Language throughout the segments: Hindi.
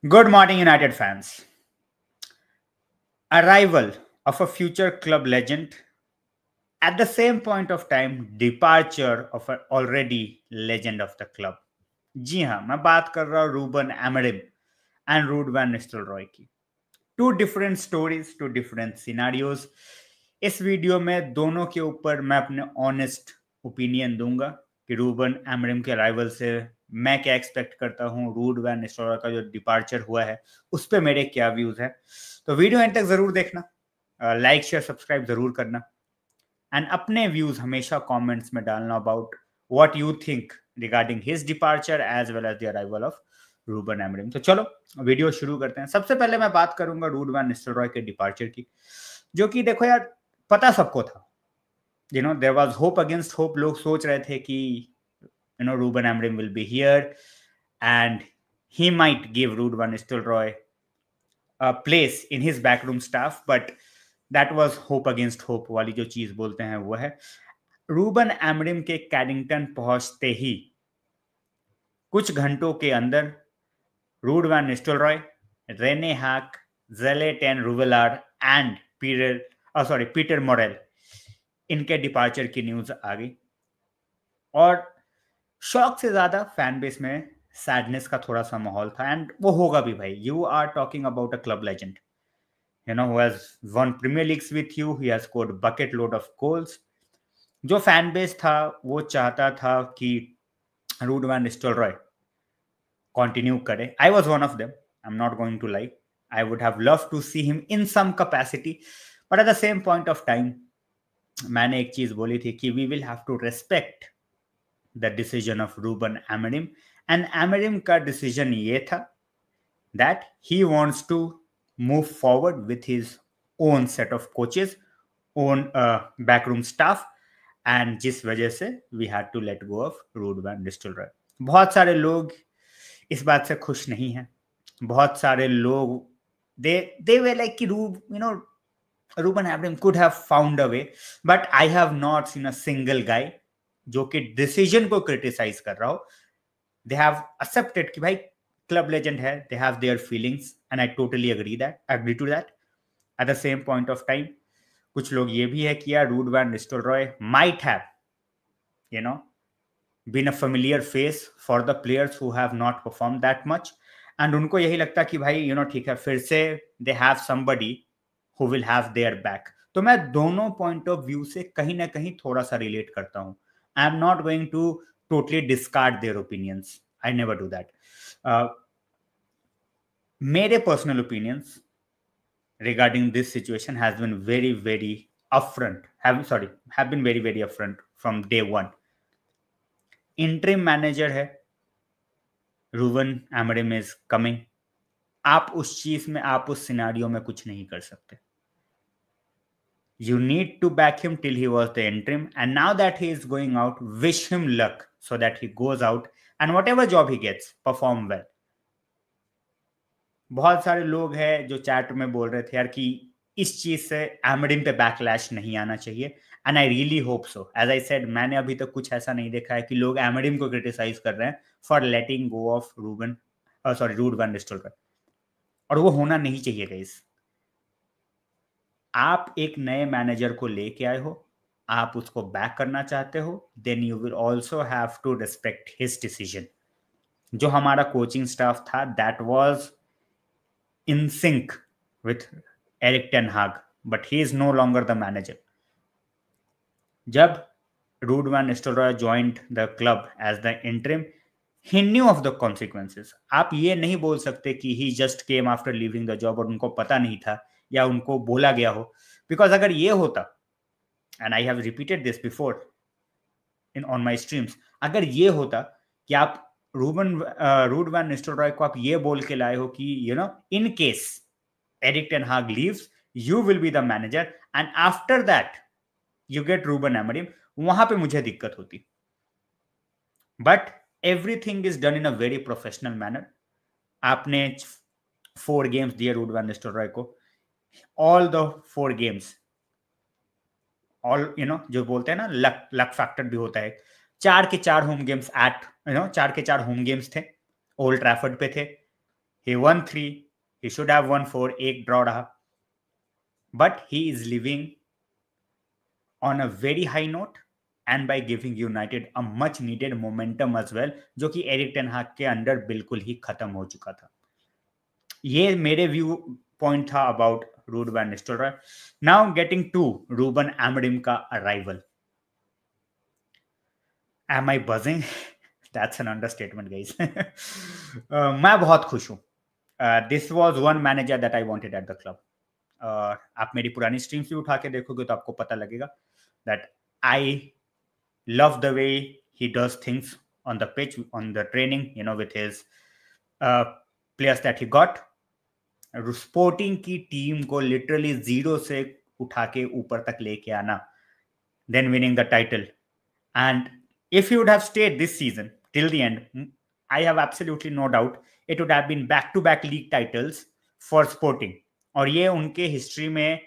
Good morning, United fans. Arrival of a future club legend. At the same point of time, departure of an already legend of the club. जी हाँ, मैं बात कर रहा हूँ Ruben Amorim and Ruud van Nistelrooy की. Two different stories, two different scenarios. इस वीडियो में दोनों के ऊपर मैं अपने ऑनेस्ट ओपिनियन दूंगा कि रूबन एमरिम के अराइवल से मैं क्या एक्सपेक्ट करता हूँ, रूड वैन निस्टेलरॉय का जो डिपार्चर हुआ है उस पर मेरे क्या व्यूज है. तो वीडियो एंड तक जरूर देखना, लाइक शेयर सब्सक्राइब जरूर करना एंड अपने व्यूज हमेशा कमेंट्स में डालना about what you think regarding his departure as well as the arrival of Ruben Amorim. तो चलो वीडियो शुरू करते हैं. सबसे पहले मैं बात करूंगा रूड वैन निस्टेलरॉय के डिपार्चर की, जो कि देखो यार, पता सबको था. There was hope against hope. लोग सोच रहे थे कि Ruben Amorim will be here and he might give Ruud van Nistelrooy a place in his backroom staff, but that was hope against hope वाली जो चीज बोलते हैं वो है. रूबन एमरिम के कैडिंगटन पहुंचते ही कुछ घंटों के अंदर रूड वैन निस्टेलरॉय, रेने हाक, ज़ेलेटेन रूवेलार एंड पीटर मोरेल, इनके डिपार्चर की न्यूज आ गई. और शॉक से ज्यादा फैन बेस में सैडनेस का थोड़ा सा माहौल था. एंड वो होगा भी भाई. You are talking about a club legend, who has won Premier Leagues with you. He has scored bucket load of goals. जो फैन बेस था वो चाहता था कि रूड वैन निस्टेलरॉय कंटिन्यू करे. I was one of them. I am not going to lie. I would have love to see him in some capacity, but at the same point of time मैंने एक चीज बोली थी कि we will have to respect the decision of Ruben Amorim. And Amorim का डिसीजन ये था that he wants to move forward with his own set of coaches, own backroom staff, and जिस वजह से we had to let go of Ruud van Nistelrooy. बहुत सारे लोग इस बात से खुश नहीं हैं. बहुत सारे लोग they were like कि Ruben Amorim could have found a way, but I have not seen a single guy जो कि डिसीजन को क्रिटिसाइज कर रहा हो. They have accepted कि भाई क्लब लेजेंड है, they have their feelings and I totally agree to that. At the same point of time, कुछ लोग ये भी है कि यार Ruud van Nistelrooy might have been a familiar face for the players who have not performed that much. And उनको यही लगता कि भाई ठीक है, फिर से they have somebody who will have their back. तो मैं दोनों पॉइंट ऑफ व्यू से कहीं ना कहीं थोड़ा सा रिलेट करता हूं. I am not going to totally discard their opinions. I never do that. मेरे personal opinions regarding this situation has been very upfront, have been very upfront from day one. Interim manager है, रूवन एमरिम इज कमिंग. आप उस चीज में, आप उस सिनारियो में कुछ नहीं कर सकते. You need to back him till he was the interim, and now that he is going out, wish him luck so that he goes out and whatever job he gets, perform well. बहुत सारे लोग हैं जो चैट में बोल रहे थे यार कि इस चीज से एमरिम पे बैकलैश नहीं आना चाहिए, and I really hope so. As I said, मैंने अभी तक कुछ ऐसा नहीं देखा है कि लोग एमरिम को क्रिटिसाइज कर रहे हैं for letting go of Ruud van Nistelrooy. और वो होना नहीं चाहिए गाइस. आप एक नए मैनेजर को लेके आए हो, आप उसको बैक करना चाहते हो, then you will also have to respect his decision. जो हमारा कोचिंग स्टाफ था, that was in sync with Erik ten Hag, but he is no longer the manager. जब Ruud van Nistelrooy joined the club as the interim, he knew of the consequences. आप ये नहीं बोल सकते कि he just came after leaving the job और उनको पता नहीं था या उनको बोला गया हो. बिकॉज अगर ये होता, and I have repeated this before on my streams, अगर ये होता कि आप रूड वैन निस्टेलरॉय को आप ये बोल के लाए हो कि in case Erik ten Hag leaves, you will be the manager and after that you get Ruben Amorim, वहां पे मुझे दिक्कत होती. But everything is done in a very professional manner. आपने 4 गेम्स दिए रूड वैन निस्टेलरॉय को. ऑल द 4 गेम्स, ऑल जो बोलते हैं ना, लक फैक्टर भी होता है. 4 के 4 होम गेम्स 4 के 4 होम गेम्स थे, ओल्ड ट्रैफर्ड पे थे. he won 3, he should have won 4, एक ड्रॉ रहा, but he is living on a very high note and by giving United a much needed momentum as well, जो कि एरिक टेन हाग के अंडर बिल्कुल ही खत्म हो चुका था। ये मेरे व्यू पॉइंट था about Ruud van Nistelrooy. Now getting to Ruben Amorim का arrival. Am I buzzing? That's an understatement, guys. मैं बहुत खुश हूँ। This was one manager that I wanted at the club. आप मेरी पुरानी स्ट्रीम्स भी उठा के देखोगे तो आपको पता लगेगा that I love the way he does things on the pitch, on the training, you know, with his players that he got. Sporting की टीम को लिटरली 0 से उठा के ऊपर तक लेके आना, then winning the title. And if he would have stayed this season till the end, I have absolutely no doubt it would have been back-to-back league titles for Sporting. और ये उनके हिस्ट्री में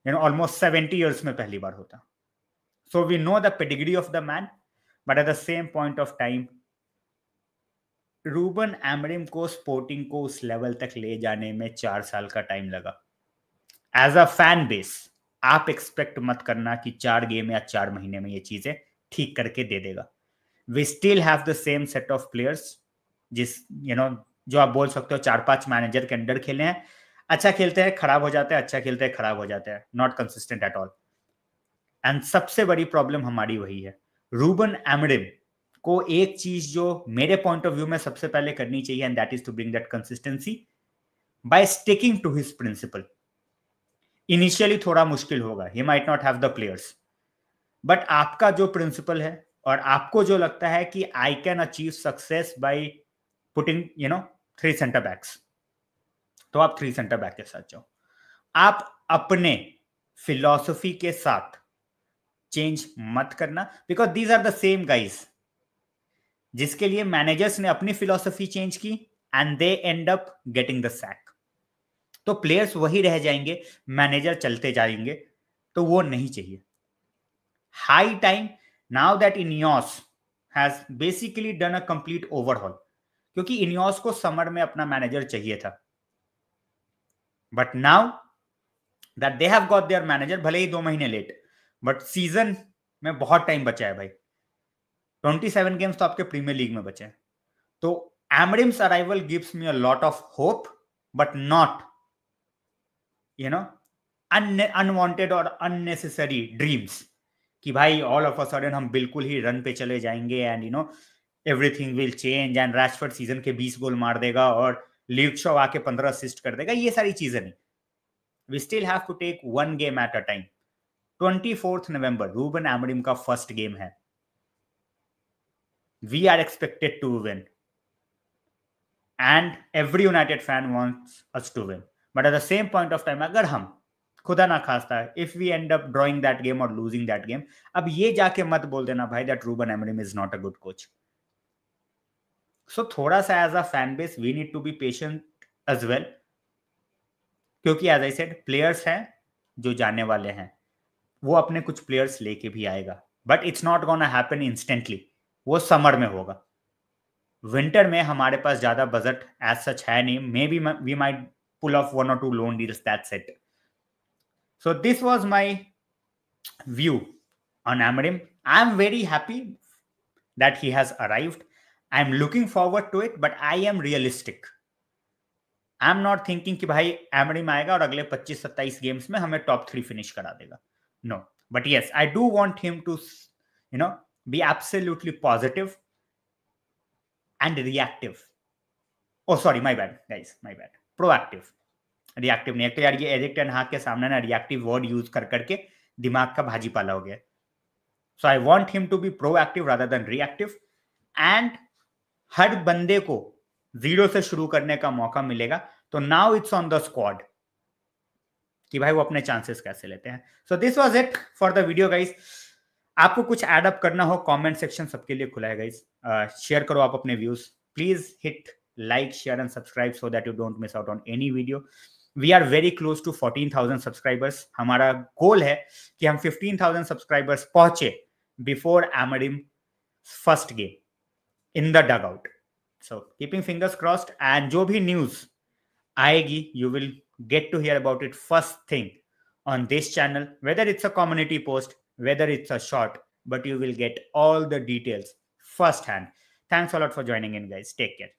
almost 70 years में पहली बार होता. So we know the pedigree of the man, but at the same point of time, Ruben Amorim को स्पोर्टिंग को उस लेवल तक ले जाने में 4 साल का टाइम लगा। एज अ फैन बेस आप एक्सपेक्ट मत करना कि 4 गेम या 4 महीने में ये चीजें ठीक करके दे देगा। We still have the same set of players, जिस जो आप बोल सकते हो 4-5 मैनेजर के अंडर खेले हैं, अच्छा खेलते हैं खराब हो जाते हैं, अच्छा खेलते हैं खराब हो जाते हैं, not consistent at all. And सबसे बड़ी प्रॉब्लम हमारी वही है। रूबन एमरिम को एक चीज जो मेरे पॉइंट ऑफ व्यू में सबसे पहले करनी चाहिए, and that is to bring that consistency by sticking to his principle. Initially थोड़ा मुश्किल होगा, he might not have the players, but आपका जो प्रिंसिपल है और आपको जो लगता है कि I can achieve success by putting 3 centre backs, तो आप 3 सेंटर बैक के साथ जाओ। आप अपने फिलॉसफी के साथ चेंज मत करना, because these are the same guys जिसके लिए मैनेजर्स ने अपनी फिलॉसफी चेंज की and they end up getting the sack. तो प्लेयर्स वही रह जाएंगे, मैनेजर चलते जाएंगे, तो वो नहीं चाहिए। High time now that Ineos has basically done a complete overhaul, क्योंकि इनियोस को समर में अपना मैनेजर चाहिए था, but now that they have got there manager, भले ही 2 महीने लेट, बट सीजन में बहुत टाइम बचा है भाई। 27 गेम्स तो आपके प्रीमियर लीग में बचे हैं। तो Amorim's arrival gives me a lot of hope, but not unwanted और अननेसेसरी ड्रीम्स कि भाई ऑल ऑफ अ सडन हम बिल्कुल ही रन पे चले जाएंगे and everything will change and Rashford season के 20 गोल मार देगा और ल्यूक शॉ आके 15 असिस्ट कर देगा। ये सारी चीजें नहीं। We still have to take 1 game at a time. 24 नवंबर रूबन एमरिम का फर्स्ट गेम है। We are expected to win, and every United fan wants us to win. But at the same point of time, अगर हम खुदा ना खास्ता if we end up drawing that game or losing that game, अब ये जाके मत बोल देना भाई that Ruben Amorim is not a good coach. So थोड़ा सा as a fan base we need to be patient as well, क्योंकि as I said players हैं जो जाने वाले हैं, वो अपने कुछ players लेके भी आएगा, but it's not gonna happen instantly. वो समर में होगा। विंटर में हमारे पास ज्यादा बजट एज सच है नहीं, maybe we might pull off 1 or 2 loan deals, that's it. So this was my view on Amorim. I am very happy that he has arrived. I am looking forward to it, but I am realistic. I am not thinking कि भाई एमरिम आएगा और अगले 25-27 गेम्स में हमें टॉप 3 फिनिश करा देगा। No, but yes I do want him to be absolutely positive and reactive. Oh sorry, my bad guys, my bad. Proactive. Reactive नहीं। एक तो यार ये एरिक टेन हाग के सामने ना रिएक्टिव वर्ड यूज कर करके दिमाग का भाजी पाला हो गया। So I want him to be proactive rather than reactive, and हर बंदे को 0 से शुरू करने का मौका मिलेगा। तो now it's on the squad कि भाई वो अपने चांसेस कैसे लेते हैं। So this was it for the video guys. आपको कुछ एड अप करना हो, कमेंट सेक्शन सबके लिए खुला है गाइस। शेयर करो आप अपने views. Please hit like, share and subscribe so that you don't miss out on any video. We are very close to 14,000 subscribers. हमारा गोल है कि हम 15,000 सब्सक्राइबर्स पहुंचे before Amorim first game in the dugout. So keeping fingers crossed, and जो भी न्यूज आएगी, you will get to hear about it first thing on this channel, whether it's a community post, whether it's a short, but you will get all the details firsthand. Thanks a lot for joining in, guys. Take care.